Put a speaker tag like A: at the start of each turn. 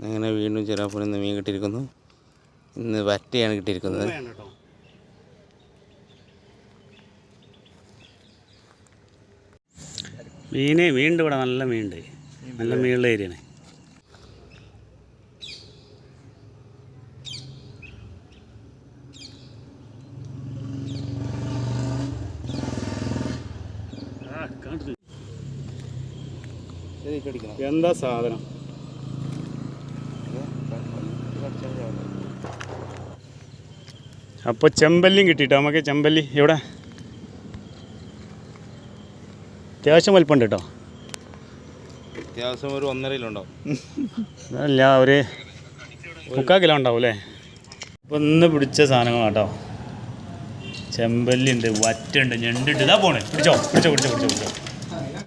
A: അങ്ങനെ വീണ്ടും ചിറാപ്പൂരിൽ നിന്ന് മീൻ കിട്ടിയിരിക്കുന്നു. ഇന്ന് വറ്റയാണ് കിട്ടിയിരിക്കുന്നത്.
B: വീണ്ടും ഇവിടെ നല്ല മീനുണ്ട്. നല്ല മീനുള്ള ഏരിയയാണ്. എന്താ സാധനം? അപ്പോൾ ചെമ്പല്ലിയും കിട്ടിട്ടോ നമുക്ക്. ചെമ്പല്ലി എവിടെ അത്യാവശ്യം വലിപ്പമുണ്ട് കേട്ടോ.
A: അത്യാവശ്യം ഒരു 1.5 കിലോ ഉണ്ടാവും.
B: അല്ല ഒരു 3/4 കിലോ ഉണ്ടാവും അല്ലേ. അപ്പോൾ ഇന്ന് പിടിച്ച സാധനങ്ങളാണ് കേട്ടോ. ചെമ്പല്ലി ഉണ്ട്, വറ്റുണ്ട്, ഞണ്ടുണ്ട്. ഇതാ പോണേ. പിടിച്ചോ.